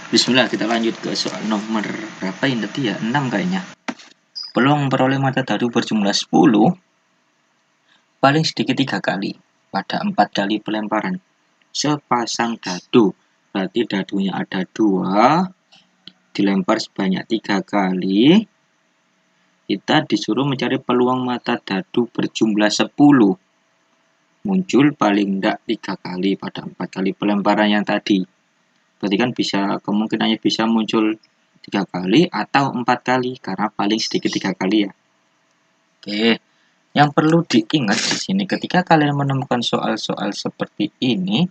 Bismillah, kita lanjut ke soal nomor berapa ini tadi ya? 6 kayaknya. Peluang memperoleh mata dadu berjumlah 10 paling sedikit 3 kali pada 4 kali pelemparan sepasang dadu. Berarti dadunya ada 2, dilempar sebanyak 3 kali. Kita disuruh mencari peluang mata dadu berjumlah 10 muncul paling enggak 3 kali pada 4 kali pelemparan yang tadi. Berarti kan bisa, kemungkinannya bisa muncul 3 kali atau 4 kali karena paling sedikit 3 kali ya. Oke, yang perlu diingat di sini ketika kalian menemukan soal-soal seperti ini,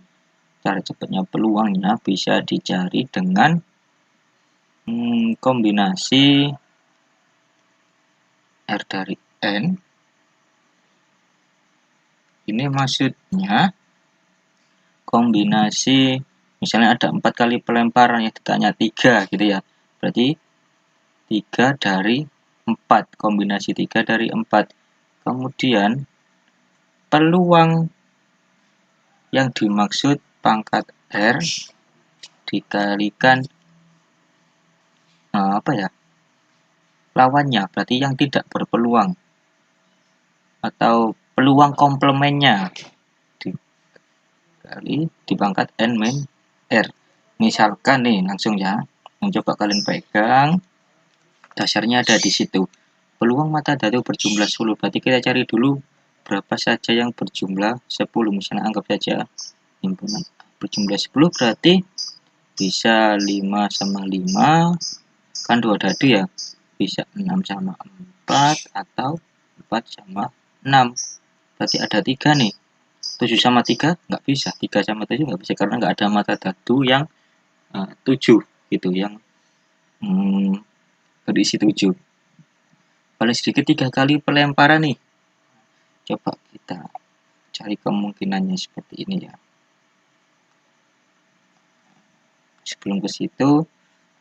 cara cepatnya peluangnya bisa dicari dengan kombinasi R dari N. Ini maksudnya kombinasi, misalnya ada 4 kali pelemparan yang ditanya 3 gitu ya. Berarti 3 dari 4, kombinasi 3 dari 4. Kemudian peluang yang dimaksud pangkat R dikalikan lawannya, berarti yang tidak berpeluang atau peluang komplemennya dikali di pangkat N min R. Misalkan nih, langsung ya, coba kalian pegang, dasarnya ada di situ. Peluang mata dadu berjumlah 10, berarti kita cari dulu berapa saja yang berjumlah 10. Misalnya anggap saja himpunan berjumlah 10, berarti bisa 5 sama 5, kan 2 dadu ya, bisa 6 sama 4 atau 4 sama 6. Berarti ada 3 nih. 7 sama 3 nggak bisa, 3 sama 7 nggak bisa karena nggak ada mata dadu yang 7 gitu, yang berisi 7. Paling sedikit 3 kali pelemparan nih. Coba kita cari kemungkinannya seperti ini ya. Sebelum ke situ,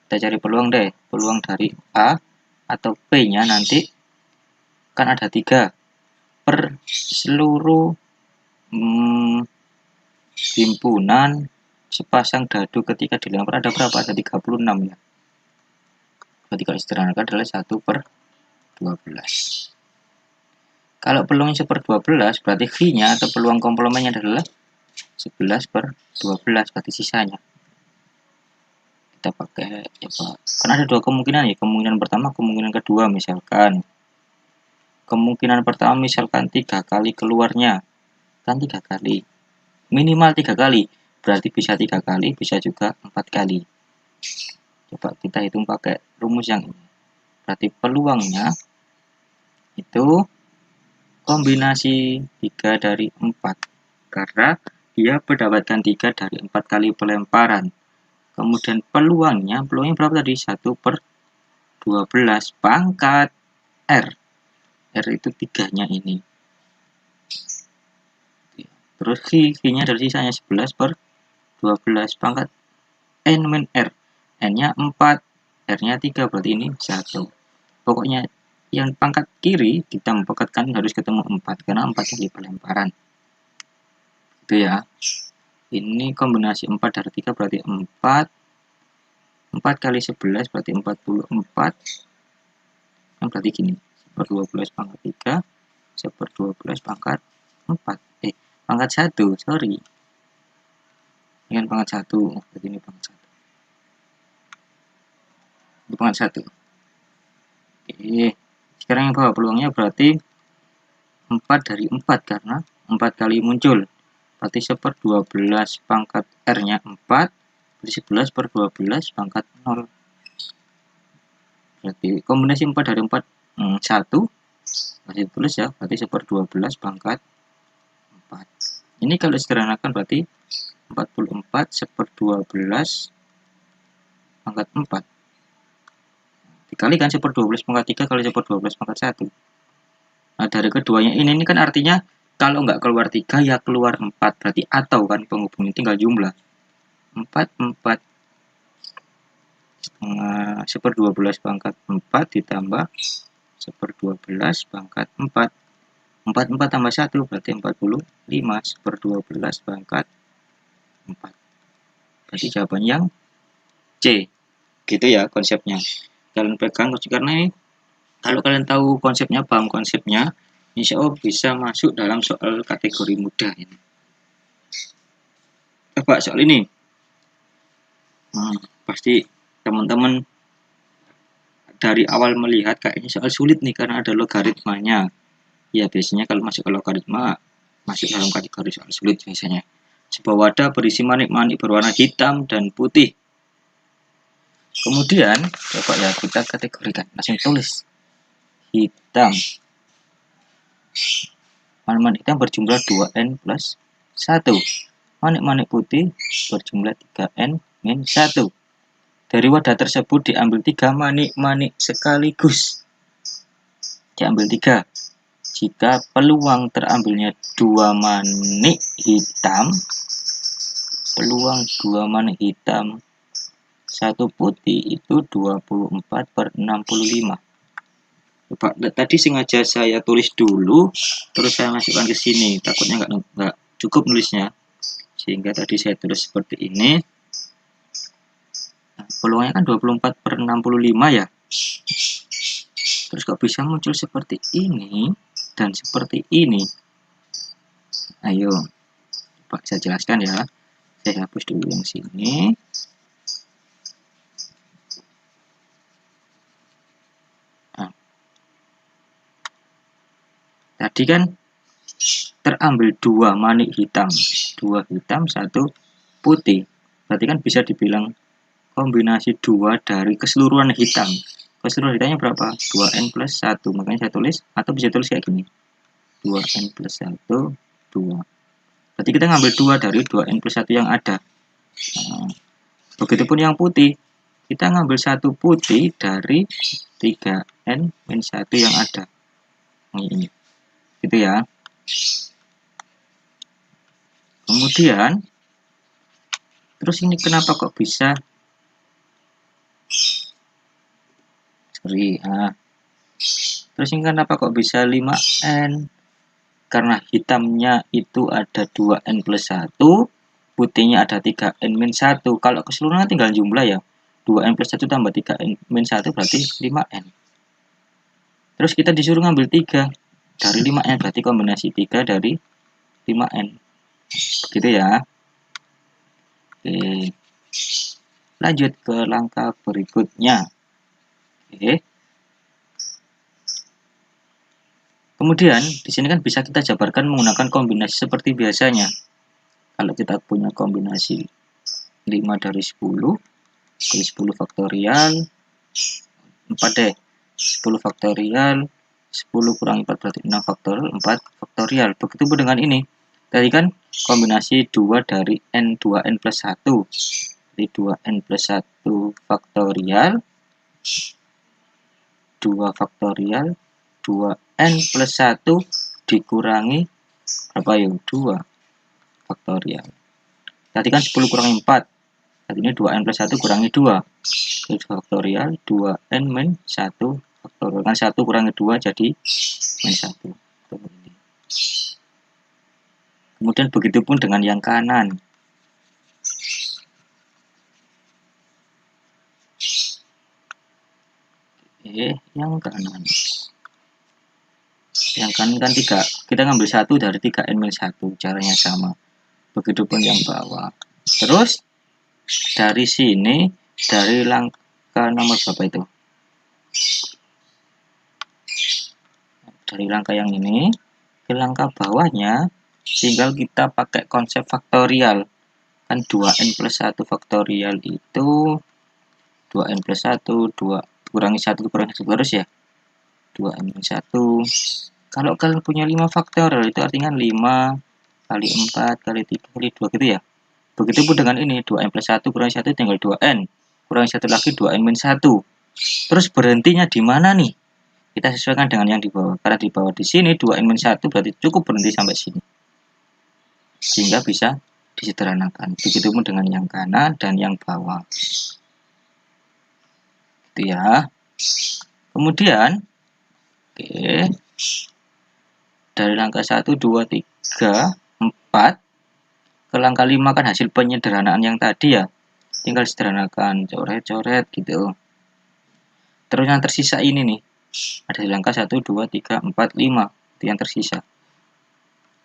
kita cari peluang deh. Peluang dari A atau B-nya nanti kan ada 3 per seluruh himpunan sepasang dadu ketika dilempar ada berapa? Ada 36 ya. Berarti kalau sederhanakan adalah 1 per 12. Kalau peluangnya 1 per 12, berarti V-nya atau peluang komplemennya adalah 11 per 12, berarti sisanya. Kita pakai, coba. Kan ada 2 kemungkinan ya. Kemungkinan pertama, kemungkinan kedua misalkan. Kemungkinan pertama misalkan 3 kali keluarnya. Kan 3 kali. Minimal 3 kali. Berarti bisa 3 kali, bisa juga 4 kali. Coba kita hitung pakai rumus yang ini. Berarti peluangnya itu kombinasi 3 dari 4. Karena dia mendapatkan 3 dari 4 kali pelemparan. Kemudian peluangnya berapa tadi? 1 per 12 pangkat R. R itu 3-nya ini. Terus V-nya dari sisanya 11 per 12 pangkat N min R. N-nya 4, R-nya 3, berarti ini 1. Pokoknya yang pangkat kiri kita mempakatkan harus ketemu 4, karena 4 kali pelemparan. Itu ya. Ini kombinasi 4 dari 3 berarti 4. 4 kali 11 berarti 44. Yang berarti gini, 1 per 12 pangkat 3, 1 per 12 pangkat 4. Pangkat 1, sorry. Ini kan pangkat 1, berarti ini pangkat 1. Ini pangkat 1. Oke, sekarang yang bawah peluangnya berarti 4 dari 4, karena 4 kali muncul. Berarti 1 per 12 pangkat R-nya 4, berarti 11 per 12 pangkat 0. Berarti kombinasi 4 dari 4, 1. Masih tulis ya, berarti 1 per 12 pangkat 4. Ini kalau sederhanakan berarti 44 1 per 12 pangkat 4. Dikalikan 1 per 12 pangkat 3 kali 1 per 12 pangkat 1. Nah, dari keduanya ini kan artinya kalau nggak keluar 3 ya keluar 4. Berarti atau kan penghubungnya tinggal jumlah. 4 1 per 12 pangkat 4 ditambah 1 per 12 pangkat 4. 4 tambah 1 berarti 45. 1 per 12 pangkat 4. Berarti jawaban yang C. Gitu ya konsepnya. Kalian pegang karena ini kalau kalian tahu konsepnya, paham konsepnya, insya Allah bisa masuk dalam soal kategori mudah ini. Coba soal ini. Pasti teman-teman dari awal melihat kayaknya soal sulit nih karena ada logaritmanya. Ya biasanya kalau masuk ke logaritma masuk dalam kategori soal sulit biasanya. Sebuah wadah berisi manik-manik berwarna hitam dan putih. Kemudian coba ya kita kategorikan, langsung tulis hitam. Manik-manik hitam berjumlah 2n plus 1. Manik-manik putih berjumlah 3n min 1. Dari wadah tersebut diambil 3 manik-manik sekaligus. Diambil 3. Jika peluang terambilnya 2 manik hitam, peluang 2 manik hitam 1 putih itu 24/65. Coba, tadi sengaja saya tulis dulu, terus saya masukkan ke sini. Takutnya nggak cukup nulisnya, sehingga tadi saya tulis seperti ini. Nah, peluangnya kan 24/65 ya. Terus kok bisa muncul seperti ini dan seperti ini? Ayo, coba saya jelaskan ya. Saya hapus dulu yang sini. Nah, tadi kan terambil 2 manik hitam, 2 hitam, 1 putih. Berarti kan bisa dibilang kombinasi 2 dari keseluruhan hitam. Keseluruhan hitamnya berapa? 2n plus 1. Makanya saya tulis, atau bisa tulis kayak gini. 2n plus 1, 2. Berarti kita ngambil 2 dari 2n plus 1 yang ada. Nah, begitupun yang putih. Kita ngambil 1 putih dari 3n min 1 yang ada. Ini. Gitu ya. Kemudian, terus ini kenapa kok bisa terus ini kenapa kok bisa 5n? Karena hitamnya itu ada 2n plus 1, putihnya ada 3n min 1. Kalau keseluruhan tinggal jumlah ya. 2n plus 1 tambah 3n min 1 berarti 5n. Terus kita disuruh ngambil 3 dari 5n, berarti kombinasi 3 dari 5n. Gitu ya. Oke. Lanjut ke langkah berikutnya. Oke. Kemudian, di sini kan bisa kita jabarkan menggunakan kombinasi seperti biasanya. Kalau kita punya kombinasi 5 dari 10, 10 faktorial, 4 deh, 10 faktorial, 10 kurang 4 berarti 6 faktorial, 4 faktorial. Begitu dengan ini. Tadi kan kombinasi 2 dari n, 2n plus 1. Jadi 2n plus 1 faktorial, 2 faktorial, 2n plus 1 dikurangi berapa yuk? 2 faktorial. Tadi kan 10 kurangi 4. Tadi ini 2n plus 1 kurangi 2. 1 faktorial, 2n min 1 faktorial. Kan 1 kurangi 2 jadi min 1. Kemudian begitupun dengan yang kanan. Yang kanan. Yang kanan kan 3. Kita ngambil 1 dari 3n min 1. Caranya sama. Begitupun yang bawah. Terus dari sini, dari langkah nomor berapa itu? Dari langkah yang ini ke langkah bawahnya tinggal kita pakai konsep faktorial. Kan 2n plus 1 faktorial itu 2n plus 1, 2 kurangi 1 kurangi 1 terus ya. 2n min 1. Kalau kalian punya 5 faktorial itu artinya 5 kali 4 kali 3 kali 2 gitu ya. Begitupun dengan ini 2n plus 1 kurangi 1 tinggal 2n. Kurangi 1 lagi 2n min 1. Terus berhentinya di mana nih? Kita sesuaikan dengan yang di bawah. Karena di bawah di sini 2n min 1 berarti cukup berhenti sampai sini. Sehingga bisa disederhanakan. Begitupun dengan yang kanan dan yang bawah. Itu ya. Kemudian oke. Dari langkah 1 2 3 4 ke langkah 5 kan hasil penyederhanaan yang tadi ya. tinggal sederhanakan, coret-coret gitu. Terus yang tersisa ini nih, ada di angka 1, 2, 3, 4, 5, itu yang tersisa.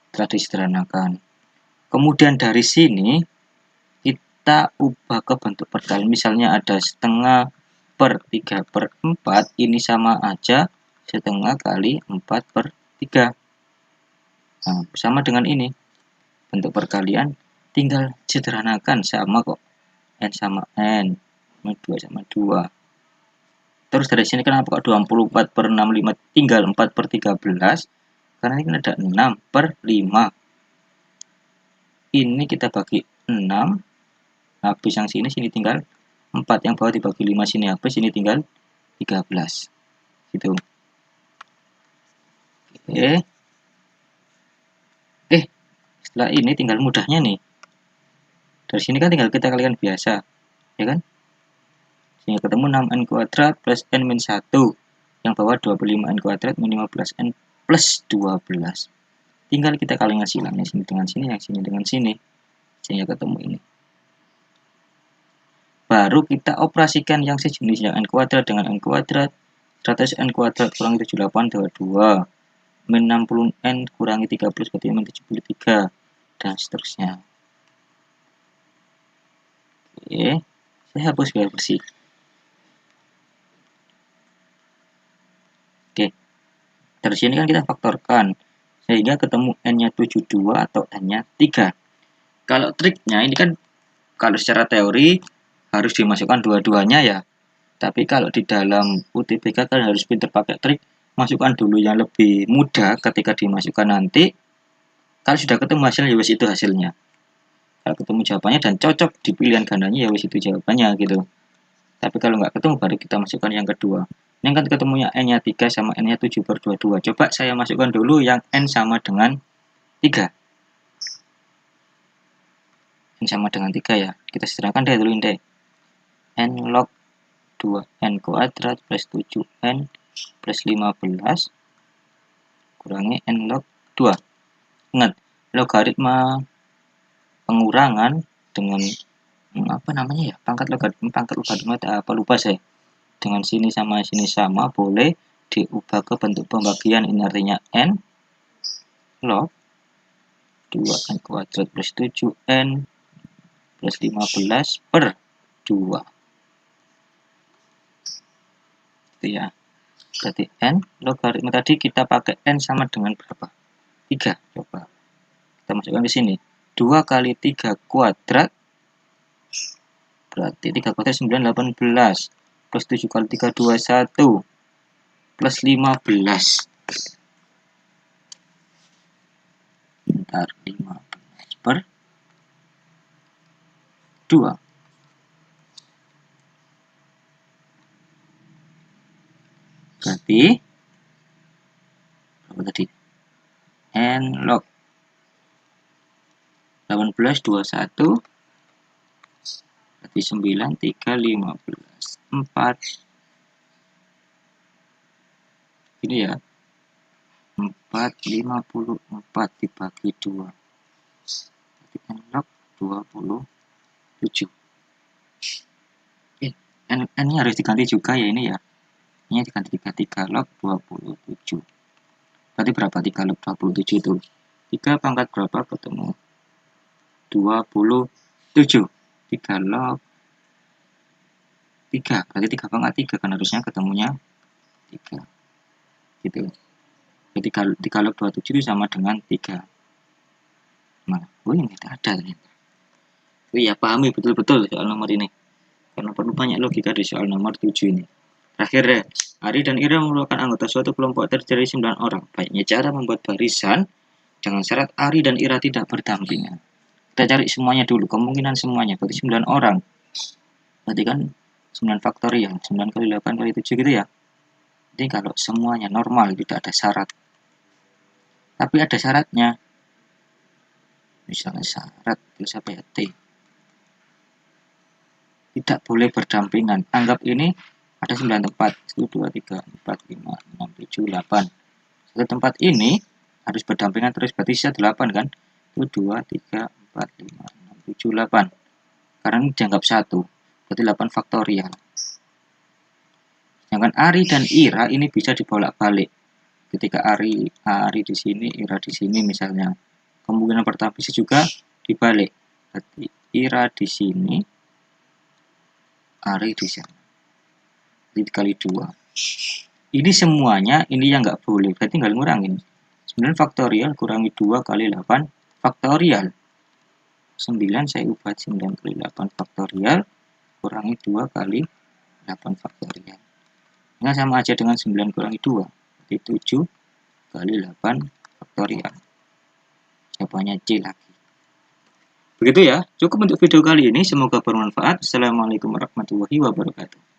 Telah disederhanakan. Kemudian dari sini kita ubah ke bentuk perkalian. Misalnya ada setengah per 3 per 4, ini sama aja setengah kali 4 per 3. Nah, sama dengan ini. Bentuk perkalian tinggal sederhanakan, sama kok. N sama N, 2 sama 2. Terus dari sini kenapa kok 24 per 65 tinggal 4 per 13? Karena ini ada 6 per 5. Ini kita bagi 6, habis yang sini tinggal 4, yang bawah dibagi 5, sini habis, sini tinggal 13. Gitu. Oke. Setelah ini tinggal mudahnya nih. Dari sini kan tinggal kita kalikan biasa, ya kan? Sehingga ketemu 6n kuadrat plus n min 1. Yang bawah 25n kuadrat min 15n plus 12. Tinggal kita kalikan silangnya sini dengan sini, yang sini dengan sini. Sehingga ketemu ini. Baru kita operasikan yang sejenis, yang n kuadrat dengan n kuadrat. 100n kuadrat kurangi 78 22. Min 60n kurangi 30 berarti min 73. Dan seterusnya. Oke, saya hapus biar bersih. Oke, dari sini kan kita faktorkan sehingga ketemu n-nya 72 atau n-nya 3. Kalau triknya ini kan, kalau secara teori harus dimasukkan dua-duanya ya. Tapi kalau di dalam UTBK kan harus pintar pakai trik, masukkan dulu yang lebih mudah ketika dimasukkan nanti. Kalau sudah ketemu hasilnya, ya wis itu hasilnya. Kalau ketemu jawabannya dan cocok di pilihan gandanya, ya wis itu jawabannya gitu. Tapi kalau nggak ketemu, baru kita masukkan yang kedua. Ini kan ketemunya n-nya 3 sama n-nya 7 per 22. Coba saya masukkan dulu yang n sama dengan 3. N sama dengan 3 ya. Kita sederhanakan deh dulu deh. N log 2n kuadrat plus 7n plus 15 kurangi n log 2. Ingat, logaritma pengurangan dengan apa namanya ya, pangkat logaritma apa lupa saya. Dengan sini sama boleh diubah ke bentuk pembagian, ini artinya n log 2n kuadrat plus 7n plus 15 per 2. Itu ya. Berarti n logaritma tadi kita pakai n sama dengan berapa? 3. Coba kita masukkan ke sini. 2 kali 3 kuadrat berarti 3 kuadrat 9, 18 plus 7 kali 3 21 plus 15. Bentar, 15 per 2. Berarti berapa tadi? N log 18 21 berarti 9 3 15 4 ini ya, 454 dibagi 2 berarti n log 27. N nya harus diganti juga ya, ini ya, ini diganti 3 log 27. Berarti berapa 3 log 27 itu? 3 pangkat berapa ketemu 27. 3 log 3 berarti 3 pangkat 3 kan harusnya ketemunya 3 gitu. Jadi 3 log 27 itu sama dengan 3. Nah, ini tidak ada ternyata. Iya, pahami betul-betul soal nomor ini, karena perlu banyak logika di soal nomor 7 ini. Terakhir deh, Ari dan Ira merupakan anggota suatu kelompok terdiri 9 orang. Baiknya cara membuat barisan dengan syarat Ari dan Ira tidak berdampingan. Kita cari semuanya dulu, kemungkinan semuanya, berarti 9 orang. Berarti kan 9 faktorial, 9 kali 8 kali 7 gitu ya. Jadi kalau semuanya normal, tidak ada syarat. Tapi ada syaratnya. Misalnya syarat, terus apa ya, T. Tidak boleh berdampingan. Anggap ini ada 9 tempat. 1, 2, 3, 4, 5, 6, 7, 8. Satu tempat ini harus berdampingan terus, berarti sisa 8 kan. 1, 2, 3, 4, 5, 6, 7, 8. karena ini dianggap 1, berarti 8 faktorial. Sedangkan Ari dan Ira ini bisa dibolak-balik. Ketika Ari di sini, Ira di sini misalnya. Kemungkinan pertama bisa juga dibalik. Berarti Ira di sini, Ari di sana. Jadi dikali 2. Ini semuanya, ini yang nggak boleh. Berarti tinggal ngurangin. 9 faktorial kurangi 2 kali 8 faktorial. 9 saya ubah 9 kali 8 faktorial kurangi 2 kali 8 faktorial. Nah, sama aja dengan 9 kurangi 2. Berarti 7 kali 8 faktorial. Jawabannya C lagi. Begitu ya, cukup untuk video kali ini. Semoga bermanfaat. Assalamualaikum warahmatullahi wabarakatuh.